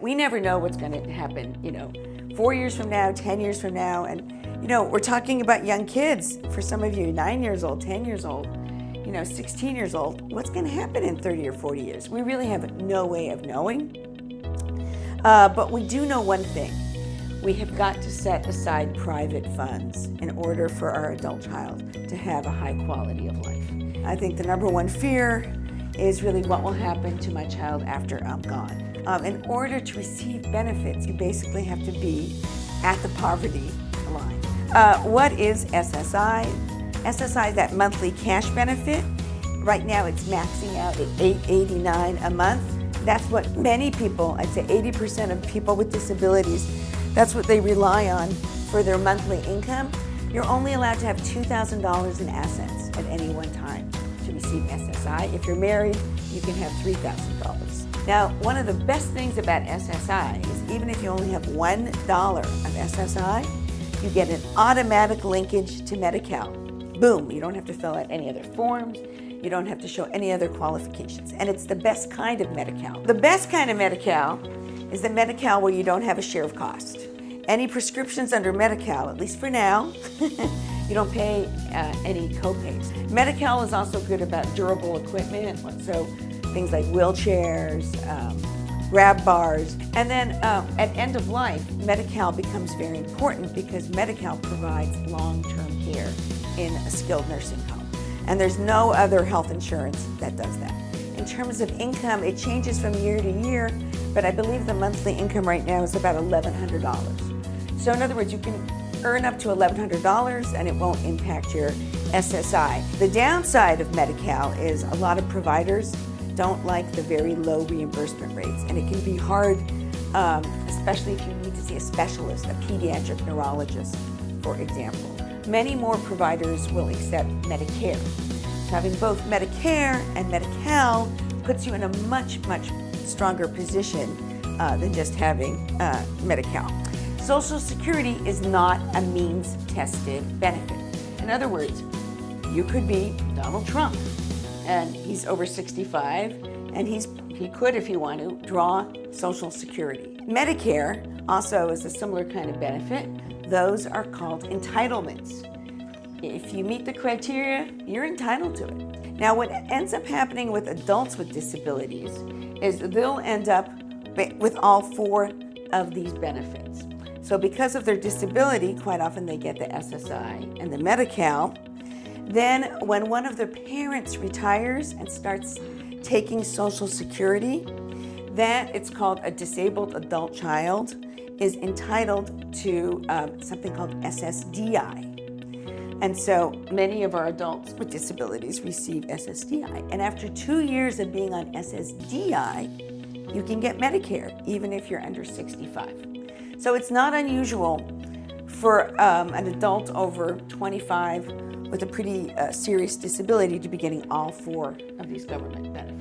We never know what's going to happen, 4 years from now, 10 years from now. And, we're talking about young kids. For some of you, 9 years old, 10 years old, 16 years old. What's going to happen in 30 or 40 years? We really have no way of knowing. But we do know one thing. We have got to set aside private funds in order for our adult child to have a high quality of life. I think the number one fear is really what will happen to my child after I'm gone. In order to receive benefits, you basically have to be at the poverty line. What is SSI? SSI is that monthly cash benefit. Right now it's maxing out at $889 a month. That's what many people, I'd say 80% of people with disabilities, that's what they rely on for their monthly income. You're only allowed to have $2,000 in assets at any one time to receive SSI. If you're married, you can have $3,000. Now, one of the best things about SSI is even if you only have $1 of SSI, you get an automatic linkage to Medi-Cal. Boom, you don't have to fill out any other forms. You don't have to show any other qualifications. And it's the best kind of Medi-Cal. The best kind of Medi-Cal is the Medi-Cal where you don't have a share of cost. Any prescriptions under Medi-Cal, at least for now, you don't pay any co-pays. Medi-Cal is also good about durable equipment, so things like wheelchairs, grab bars. And then at end of life, Medi-Cal becomes very important because Medi-Cal provides long-term care in a skilled nursing home. And there's no other health insurance that does that. In terms of income, it changes from year to year, but I believe the monthly income right now is about $1,100. So in other words, you can earn up to $1,100 and it won't impact your SSI. The downside of Medi-Cal is a lot of providers don't like the very low reimbursement rates, and it can be hard, especially if you need to see a specialist, a pediatric neurologist, for example. Many more providers will accept Medicare. So having both Medicare and Medi-Cal puts you in a much, much stronger position than just having Medi-Cal. Social Security is not a means-tested benefit. In other words, you could be Donald Trump, and he's over 65, and he could, if he wanted to, draw Social Security. Medicare also is a similar kind of benefit. Those are called entitlements. If you meet the criteria, you're entitled to it. Now, what ends up happening with adults with disabilities is they'll end up with all 4 of these benefits. So because of their disability, quite often they get the SSI and the Medi-Cal. Then when one of their parents retires and starts taking Social Security, that it's called a disabled adult child is entitled to something called SSDI. And so many of our adults with disabilities receive SSDI. And after 2 years of being on SSDI, you can get Medicare, even if you're under 65. So it's not unusual for an adult over 25 with a pretty serious disability to be getting all 4 of these government benefits.